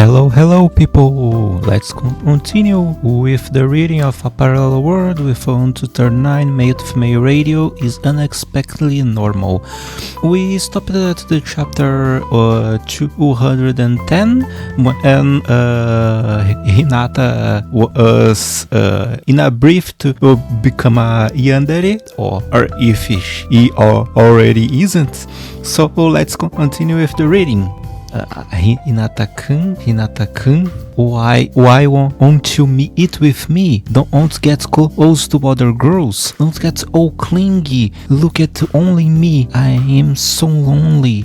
Hello people! Let's continue with the reading of A Parallel World with 1-9 male-to-female radio is unexpectedly normal. We stopped at the chapter 210 when Hinata was in a brief to become a yandere, or if she already isn't. So let's continue with the reading. Hinata-kun, why won't you eat with me? Don't get close to other girls. Don't get all clingy. Look at only me. I am so lonely.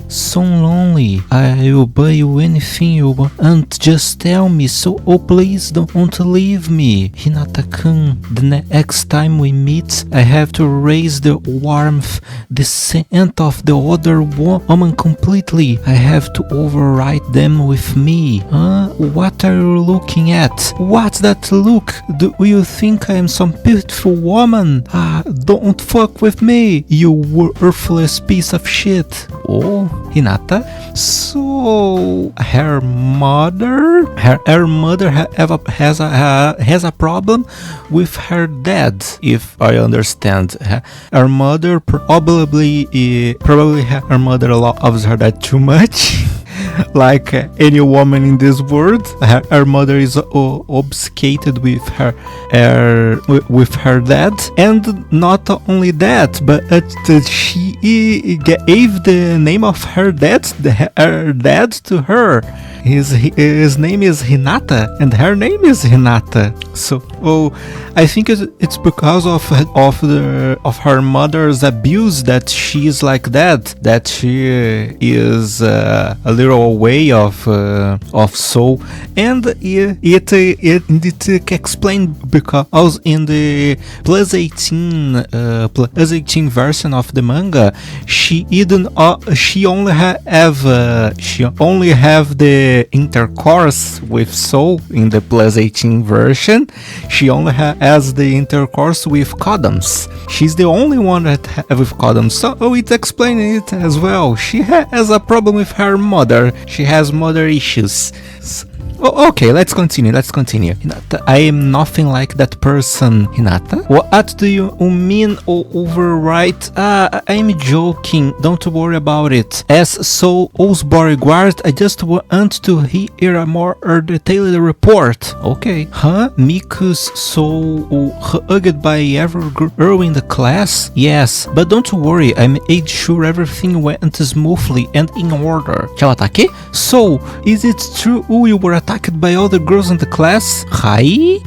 I will buy you anything you want. Just tell me. So, please don't leave me. Hinata-kun, the next time we meet, I have to raise the warmth, the scent of the other woman completely. I have to override them with me. What are you looking at? What's that look? Do you think I am some beautiful woman? Don't fuck with me, you worthless piece of shit. Oh, Hinata. So her mother has a problem with her dad, if I understand. Her mother probably her mother loves her dad too much. Like any woman in this world, her mother is obcecated with her dad, and not only that, but she gave the name of her dad to her. His name is Hinata, and her name is Hinata. So, I think it's because of her mother's abuse that she is like that. That she is a little away of soul, and it explained because in the plus 18 version of the manga, she only have the intercourse with soul. In the plus 18 version, she only has the intercourse with condoms. She's the only one that have with condoms, so it explains it as well. She has a problem with her mother. She has mother issues. Okay, let's continue. Hinata, I am nothing like that person, Hinata. What do you mean overwrite? I'm joking. Don't worry about it. As Soul's bodyguard, I just want to hear a more detailed report. Okay. Miku's soul hugged by every girl in the class? Yes, but don't worry. I made sure everything went smoothly and in order. Shall attack? So, is it true you were attacked by other girls in the class? Hi?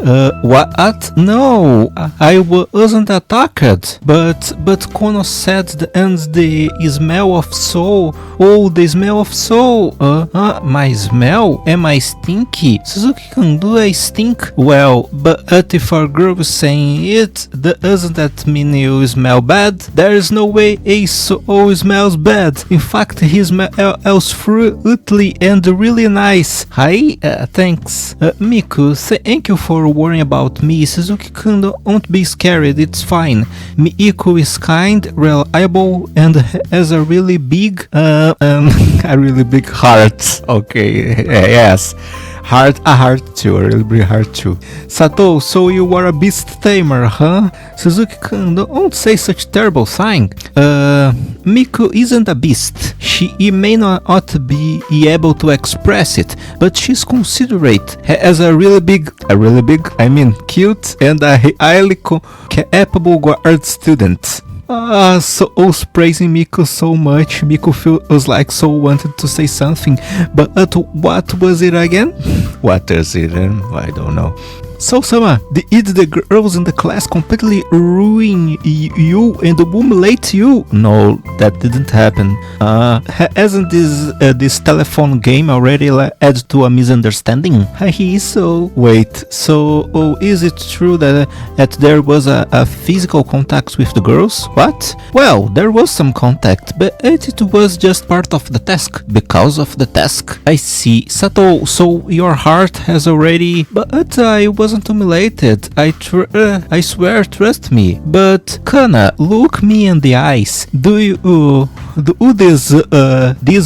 What? No, I wasn't attacked. But Kono said the smell of soul. Oh, the smell of soul. My smell? Am I stinky? Suzuki-kun, do I stink? Well, but if a girl is saying it, doesn't that mean you smell bad? There is no way a soul smells bad. In fact, he smells fruity and really nice. Hi? Thanks. Miku, thank you for worrying about me. Suzuki-kun, don't be scared, it's fine. Miku is kind, reliable, and has a really big heart. Okay, yes. A really big heart too. Sato, so you are a beast tamer, huh? Suzuki-kun, don't say such terrible thing. Miku isn't a beast. She may not be able to express it, but she's considerate. As a really big, cute and a highly capable guard student. Soul's praising Miku so much. Miku feels like Soul wanted to say something, but what was it again? What is it? I don't know. So, Sama, did the girls in the class completely ruin you and humiliate you? No, that didn't happen. Hasn't this telephone game already led to a misunderstanding? Wait, so is it true that there was a physical contact with the girls? What? Well, there was some contact, but it was just part of the task. Because of the task? I see. Sato, so your heart has already... But I was wasn't humiliated. I swear, trust me. But Kana, look me in the eyes. Do these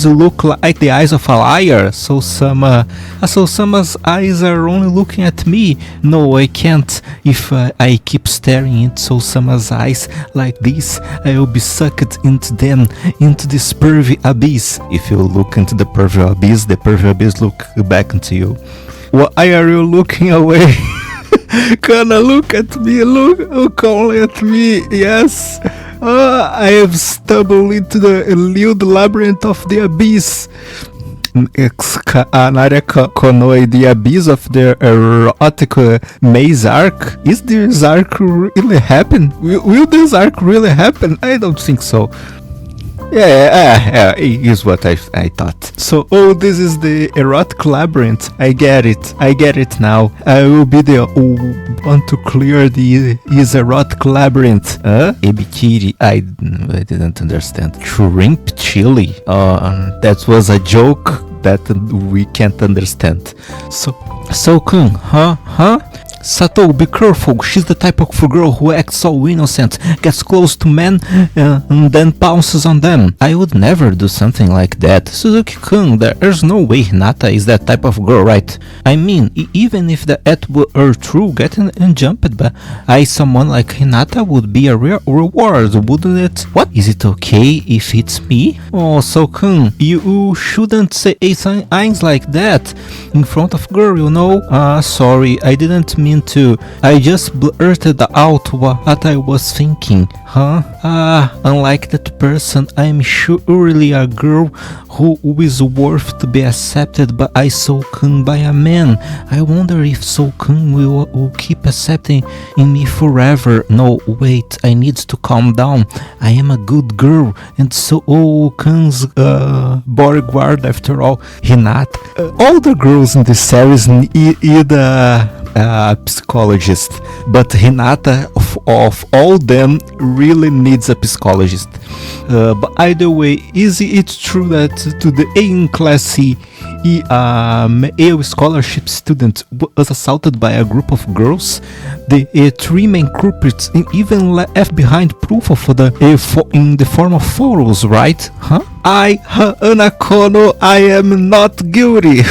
look like the eyes of a liar? So Sama's eyes are only looking at me. No, I can't. If I keep staring into Sama's eyes like this, I will be sucked into them, into this pervy abyss. If you look into the pervy abyss look back into you. Why are you looking away? Kana, look at me, look only at me. Yes, I have stumbled into the elude labyrinth of the abyss. Konoe, the abyss of the erotic maze arc. Is this arc really happen? Will this arc really happen? I don't think so. Yeah, is what I thought. So, this is the erotic labyrinth. I get it now. I will be the one to clear this erotic labyrinth. Ebikiri, I didn't understand. Shrimp chili. That was a joke that we can't understand. So Kun, huh? Sato, be careful, she's the type of girl who acts so innocent, gets close to men, and then pounces on them. I would never do something like that. Suzuki-kun, there's no way Hinata is that type of girl, right? I mean, even if that were true, getting jumped by someone like Hinata would be a real reward, wouldn't it? What? Is it okay if it's me? Oh, So-kun, you shouldn't say things like that in front of girl, you know? Sorry, I didn't mean to. I just blurted out what I was thinking. Unlike that person, I'm surely a girl who is worth to be accepted by So-kun by a man. I wonder if So-kun will keep accepting in me forever. No, wait, I need to calm down. I am a good girl, and So-kun's bodyguard after all. Hinata. All the girls in this series need a psychologist, but Hinata of all them really needs a psychologist. But either way, is it true that to the A class a scholarship student was assaulted by a group of girls? The three main culprits even left behind proof of in the form of photos, right? Anakono, I am not guilty.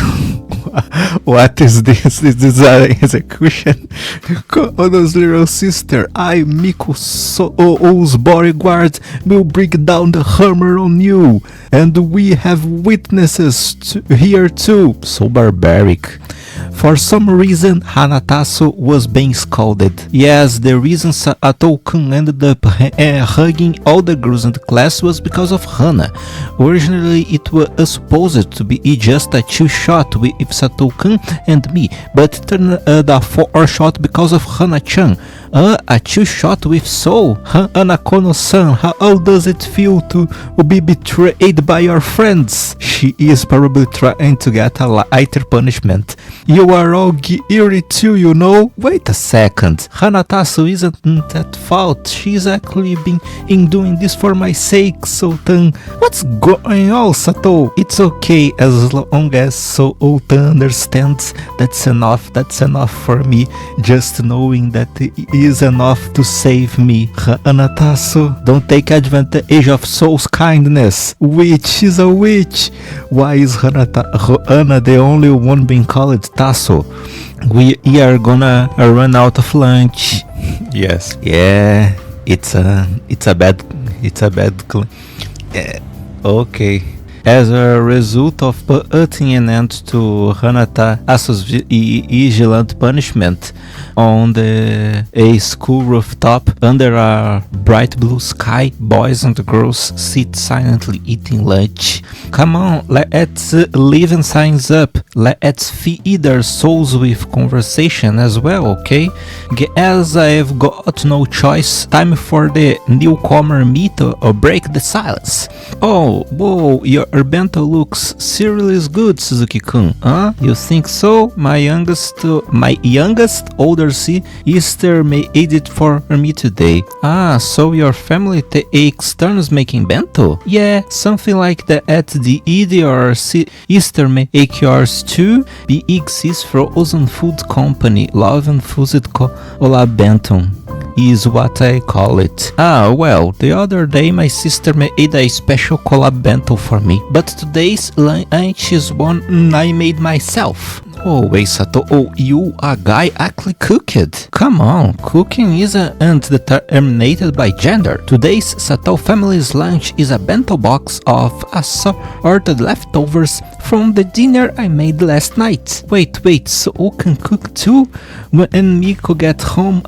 What is this? This is an execution. Kono's little sister, I, Miko So's bodyguard, will bring down the hammer on you. And we have witnesses here too. So barbaric. For some reason, Hanatasu was being scolded. Yes, the reason Sato-kun ended up hugging all the girls in the class was because of Hana. Originally, it was supposed to be just a two-shot with Sato-kun and me, but it turned a four-shot because of Hana-chan. A two-shot with Soul? Anakono-san, how does it feel to be betrayed by your friends? She is probably trying to get a lighter punishment. You are all guilty too, you know? Wait a second. Hanatasu isn't at fault. She's actually been doing this for my sake, Sultan. What's going on, Sato? It's okay as long as Sultan understands. That's enough for me. Just knowing that it is enough to save me. Hanatasu, don't take advantage of Soul's kindness. Witch is a witch. Why is Hana the only one being called Tasso? We are gonna run out of lunch. Yes. Yeah. It's a bad. Okay. As a result of putting an end to Hanata's vigilant punishment on a school rooftop under a bright blue sky, boys and girls sit silently eating lunch. Come on, let's liven signs up. Let's feed their souls with conversation as well, okay? As I've got no choice, time for the newcomer meet or break the silence. Oh, whoa, you're Our bento looks seriously good, Suzuki-kun. Huh? You think so? My youngest older sister made it for me today. Ah, so your family takes turns making bento? Yeah, something like that. At the either or sister make yours too. BX's frozen food company. Love and food cola bento is what I call it. Ah, well, the other day my sister made a special collab bento for me, but today's lunch is one I made myself. Oh, wait, Sato, you a guy actually cooked. Come on, cooking isn't determined by gender. Today's Sato family's lunch is a bento box of assorted leftovers from the dinner I made last night. Wait, so you can cook too? When Miko gets home,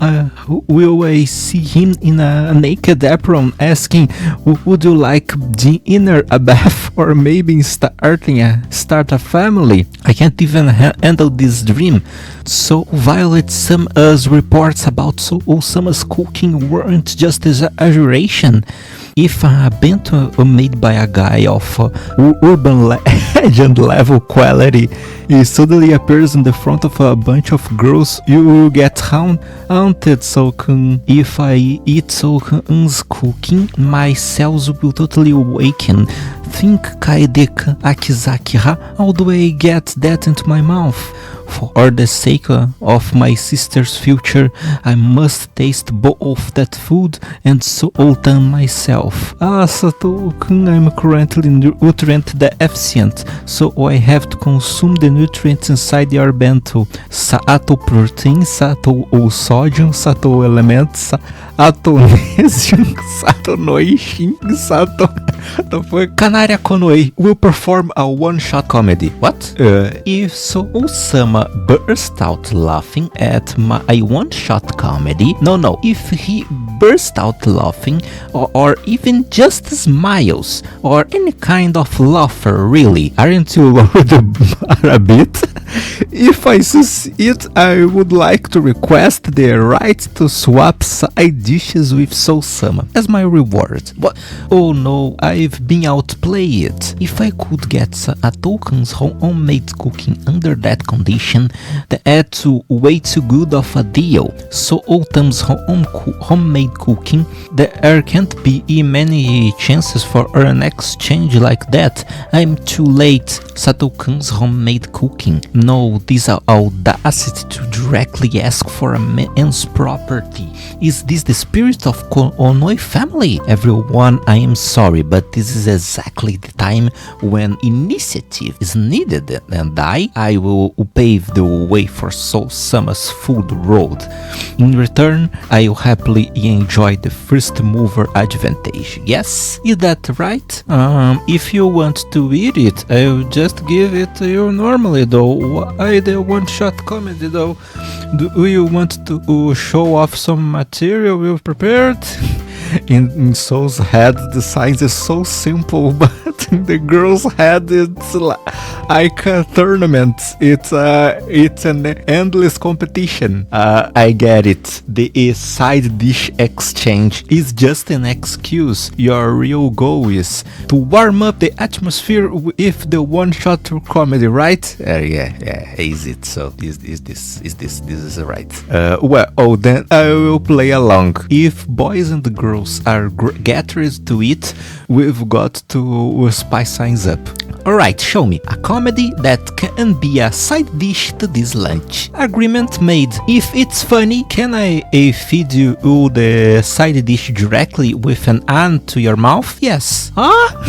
will I see him in a naked apron asking, would you like dinner, a bath, or maybe start a family? I can't even handle this dream. So Violet Summer's reports about Osama's cooking weren't just exaggeration. If a bento made by a guy of urban legend level quality suddenly appears in the front of a bunch of girls, you will get haunted, Soken. If I eat Soken's cooking, my cells will totally awaken. Think Kaede Akizaki, how do I get that into my mouth? For the sake of my sister's future, I must taste both that food and sultan myself. Ah, Sato-kun, I'm currently nutrient deficient, so I have to consume the nutrients inside your bento. Sato protein, Sato sodium, Sato element, Sato magnesium, Sato noishin, Sato... Kanaria Konoe will perform a one-shot comedy. What? If Osama burst out laughing at my one-shot comedy, no, if he burst out laughing or even just smiles or any kind of laughter, really, aren't you lower the bar a bit? If I succeed, I would like to request the right to swap side dishes with Osama as my reward. But oh no, I've been outplayed. If I could get a token's homemade cooking under that condition, that's way too good of a deal. So Otam's homemade cooking, there can't be many chances for an exchange like that. I'm too late. Satokun's homemade cooking. No, this audacity to directly ask for a man's property. Is this the spirit of Onoi family? Everyone, I am sorry, but this is exactly the time when initiative is needed, and I will pave the way for Sama's food road. In return, I will happily enjoy the first mover advantage. Yes, is that right? If you want to eat it, I will just give it to you normally though. Why the one-shot comedy though? Do you want to show off some material you've prepared? In Soul's head, the science is so simple, but in the girl's head, it's like a tournament. It's an endless competition. I get it. The side dish exchange is just an excuse. Your real goal is to warm up the atmosphere with the one-shot comedy, right? Yeah. Is it so? Is this right? Then I will play along. If boys and girls are gathered to eat, we've got to spice things up. Alright, show me a comedy that can be a side dish to this lunch. Agreement made. If it's funny, can I feed you the side dish directly with an ant to your mouth? Yes. Huh?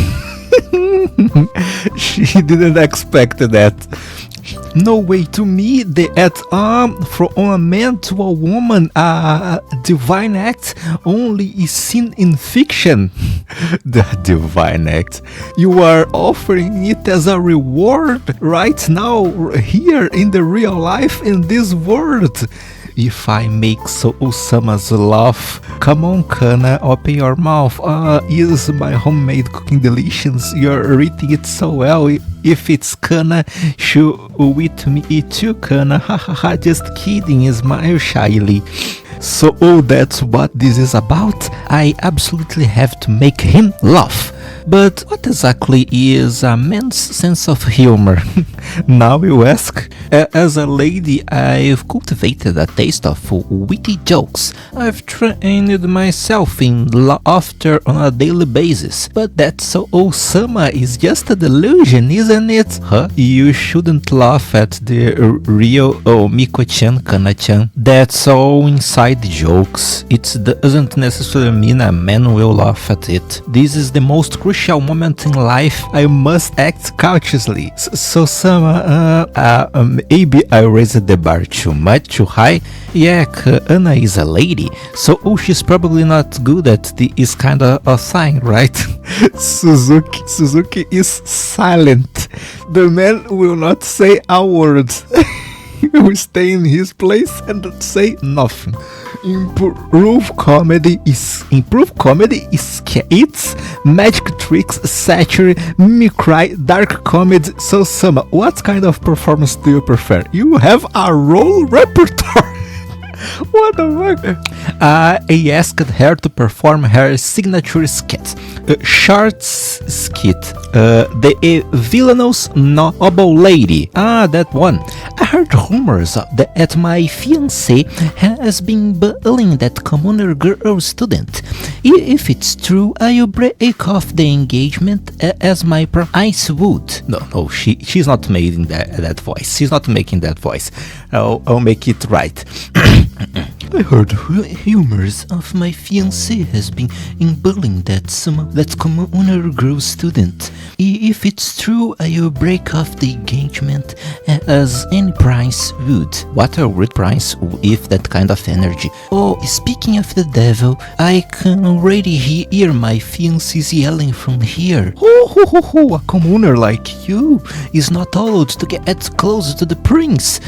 She didn't expect that. No way, to me, from a man to a woman, a divine act only is seen in fiction. The divine act. You are offering it as a reward right now, here in the real life, in this world. If I make Osama's laugh, come on, Kana, open your mouth. Is my homemade cooking delicious? You're eating it so well. If it's Kana, should with me too, Kana. Ha, just kidding, smile shyly. So, that's what this is about. I absolutely have to make him laugh. But what exactly is a man's sense of humor? Now you ask. As a lady, I've cultivated a taste of witty jokes. I've trained myself in laughter on a daily basis. But that so summer is just a delusion, isn't it? Huh? You shouldn't laugh at the real Miko-chan, Kana-chan. That's all inside jokes. It doesn't necessarily mean a man will laugh at it. This is the most crucial moment in life. I must act cautiously. So Sama, maybe I raised the bar too much, too high? Yeah, Kana is a lady, so she's probably not good at this kind of a thing, right? Suzuki is silent. The man will not say a word. He will stay in his place and say nothing. Improved comedy is skits, magic tricks, satire, mimicry, dark comedy. So Sama, what kind of performance do you prefer? You have a role repertoire. What the fuck? I asked her to perform her signature skit, short skit, the Villainous noble lady. That one. I heard rumors that my fiancé has been bullying that commoner girl student. If it's true, I'll break off the engagement as my price would. No, she's not making that voice. She's not making that voice. I'll make it right. I heard rumors of my fiancé has been bullying that commoner girl student. If it's true, I'll break off the engagement as any price would. What a rude price with that kind of energy. Oh, speaking of the devil, I can already hear my fiancé yelling from here. A commoner like you is not allowed to get close to the prince.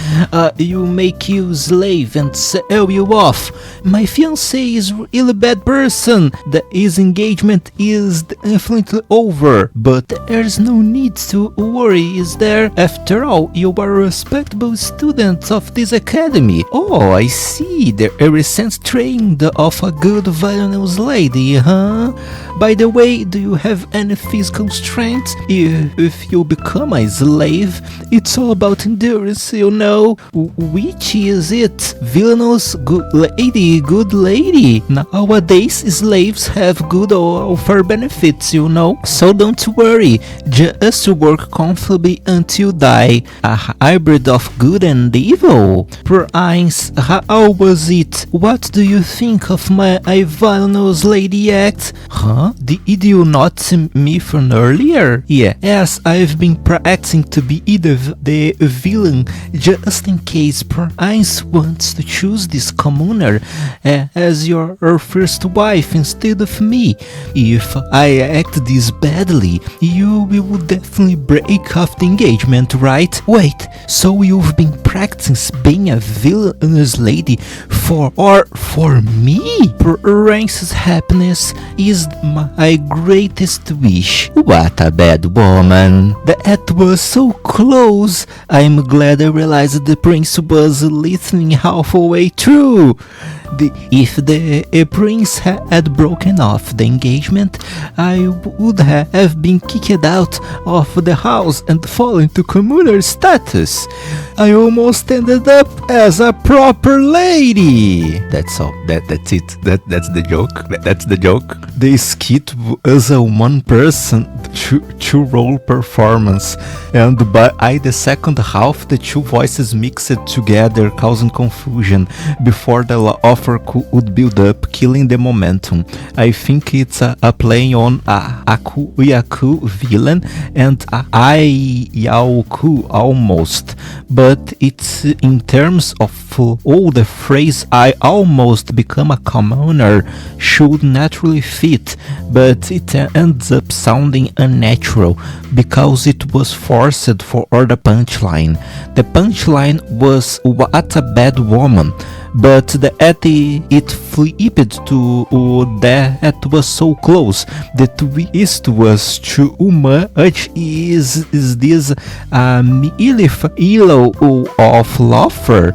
You make you slave and sell you off. My fiancé is really bad person. His engagement is definitely over, but there's no need to worry, is there? After all, you are a respectable student of this academy. Oh, I see. The recent training of a good Villainous lady, huh? By the way, do you have any physical strength? If you become a slave, it's all about endurance, you know. Which is it? Villainous, good lady. Nowadays, slaves have good welfare benefits, you know. So don't worry, just work comfortably until die. A hybrid of good and evil. Prince, how was it? What do you think of my Villainous lady act? Huh? Did you not see me from earlier? Yes, I've been practicing to be the villain just in case Prince wants to choose this commoner as your first wife instead of me. If I act this badly, you will definitely break off the engagement, right? Wait, so you've been practicing being a villainous lady for me? Prince's happiness is my greatest wish. What a bad woman. That was so close. I'm glad I realized the prince was listening halfway through. If the prince had broken off the engagement, I would have been kicked out of the house and fallen to commoner status. I almost ended up as a proper lady. That's all. That's it. That's the joke. That's the joke. The skit was a one-person, two-role performance, and by the second half, the two voices mixed together, causing confusion before the offer would build up, killing the momentum. I think it's a play on Yaku villain and Ayaku almost, but it's in terms of the phrase I almost become a commoner should naturally fit, but it ends up sounding unnatural because it was forced for the punchline. The punchline was what a bad woman, but it flipped to that was so close. The twist was too much. Is this ilo of laughter?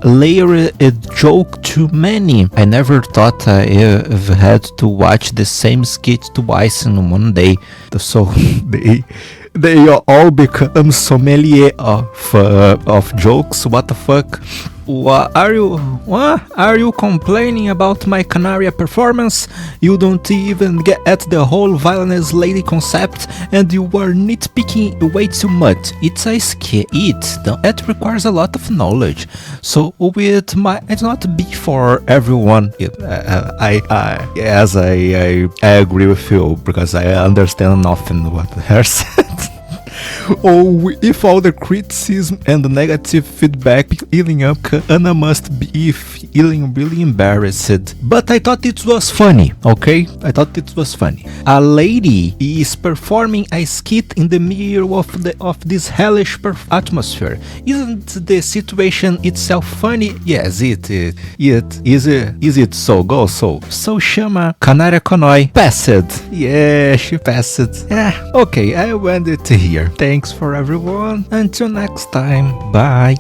Layered joke too many. I never thought I've had to watch the same skit twice in one day. So they all become sommelier of jokes. What the fuck? What are you complaining about my Canaria performance? You don't even get at the whole Villainous lady concept, and you are nitpicking way too much. It's a skit. It requires a lot of knowledge. So it's not be for everyone. I agree with you because I understand nothing what her said. Oh, if all the criticism and the negative feedback piling up, Kana must be feeling really embarrassed. But I thought it was funny, okay? I thought it was funny. A lady is performing a skit in the middle of this hellish atmosphere. Isn't the situation itself funny? Yes, it is. Is it so? Go so. So chama Canaria Conoi. Passed. Yeah, she passed. Yeah, okay, I went it here. Thanks for everyone. Until next time. Bye.